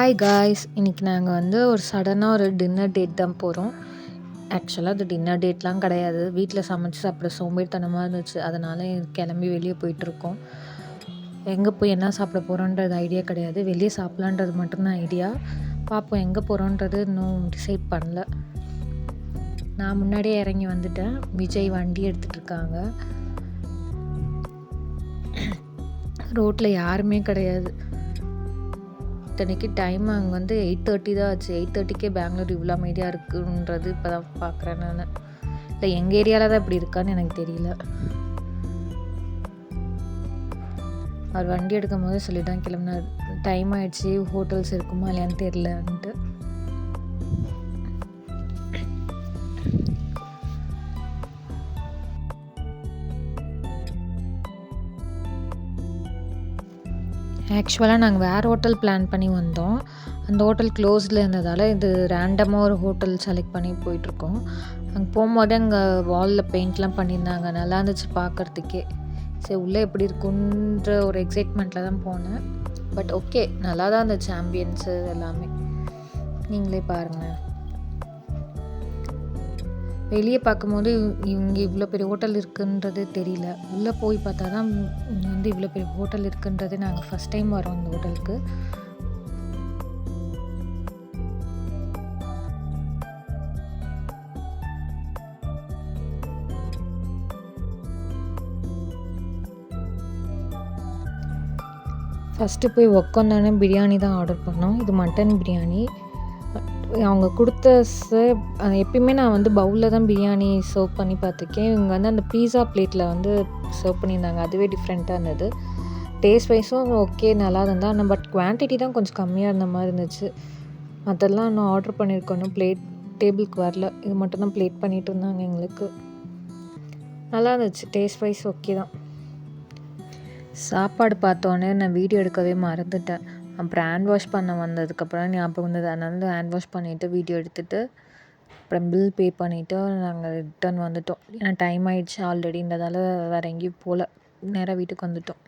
Hi guys, இன்றைக்கி நாங்கள் வந்து ஒரு சடனாக ஒரு டின்னர் டேட் தான் போகிறோம். ஆக்சுவலாக அது டின்னர் டேட்லாம் கிடையாது. வீட்டில் சமைச்சு சாப்பிட சோம்பேறித்தனமாக இருந்துச்சு. அதனால் கிளம்பி வெளியே போயிட்டுருக்கோம். எங்கே போய் என்ன சாப்பிட போகிறோன்றது ஐடியா கிடையாது. வெளியே சாப்பிட்லான்றது மட்டும்தான் ஐடியா. பார்ப்போம் எங்கே போகிறோன்றது இன்னும் டிசைட் பண்ணல. நான் முன்னாடியே இறங்கி வந்துட்டேன். விஜய் வண்டி எடுத்துகிட்டு இருக்காங்க. ரோட்டில் யாருமே கிடையாது. இத்தனைக்கு டைம் அங்கே வந்து 8:30 தான் ஆச்சு. 8:30க்கே பெங்களூர் இவ்வளோ அமைதியாக இருக்குன்றது இப்போ தான் பார்க்குறேன் நான். இல்லை எங்கள் ஏரியாவில் தான் இப்படி இருக்கான்னு எனக்கு தெரியல. அவர் வண்டி எடுக்கும் போதே சொல்லி தான் கிளம்புனார். டைம் ஆகிடுச்சி, ஹோட்டல்ஸ் இருக்குமா இல்லையான்னு தெரியலன்ட்டு. ஆக்சுவலாக நாங்கள் வேறு ஹோட்டல் பிளான் பண்ணி வந்தோம். அந்த ஹோட்டல் க்ளோஸில் இருந்ததால் இது ரேண்டமாக ஒரு ஹோட்டல் செலக்ட் பண்ணி போயிட்டுருக்கோம். அங்கே போகும்போது அங்கே வாலில் பெயிண்ட்லாம் பண்ணியிருந்தாங்க. நல்லா இருந்துச்சு பார்க்குறதுக்கே. சரி உள்ளே எப்படி இருக்குன்ற ஒரு எக்ஸைட்மெண்ட்டில் தான் போனேன். பட் ஓகே, நல்லா தான் இருந்துச்சு ஆம்பியன்ஸு எல்லாமே. நீங்களே பாருங்கள். வெளியே பார்க்கும்போது இங்கே இவ்வளோ பெரிய ஹோட்டல் இருக்குன்றது தெரியல. உள்ளே போய் பார்த்தா தான் இங்கே வந்து இவ்வளோ பெரிய ஹோட்டல் இருக்குன்றது. நாங்கள் ஃபஸ்ட் டைம் வரோம் இந்த ஹோட்டலுக்கு. ஃபஸ்ட்டு போய் உக்காந்தோடனே பிரியாணி தான் ஆர்டர் பண்ணோம். இது மட்டன் பிரியாணி. அவங்க கொடுத்த எப்பயுமே நான் வந்து பவுலில் தான் பிரியாணி சர்வ் பண்ணி பார்த்துருக்கேன். இவங்க வந்து அந்த பீஸா பிளேட்டில் வந்து சர்வ் பண்ணியிருந்தாங்க. அதுவே டிஃப்ரெண்ட்டாக இருந்தது. டேஸ்ட் வைஸும் ஓகே, நல்லா இருந்தால். ஆனால் பட் குவான்டிட்டி தான் கொஞ்சம் கம்மியாக இருந்த மாதிரி இருந்துச்சு. அதெல்லாம் இன்னும் ஆர்டர் பண்ணியிருக்கணும். டேபிளுக்கு வரல. இது மட்டும் தான் பிளேட் பண்ணிகிட்டு இருந்தாங்க எங்களுக்கு. நல்லா இருந்துச்சு. டேஸ்ட் வைஸ் ஓகே தான். சாப்பாடு பார்த்தோன்னே நான் வீடியோ எடுக்கவே மறந்துட்டேன். அப்புறம் ஹேண்ட் வாஷ் பண்ண வந்ததுக்கப்புறம் ஞாபகம் வந்தது. அதனால ஹேண்ட் வாஷ் பண்ணிவிட்டு வீடியோ எடுத்துகிட்டு அப்புறம் பில் பே பண்ணிவிட்டு நாங்கள் ரிட்டர்ன் வந்துவிட்டோம். ஏன்னா டைம் ஆகிடுச்சு ஆல்ரெடின்றதால வேறு எங்கேயும் போகல. நேராக வீட்டுக்கு வந்துவிட்டோம்.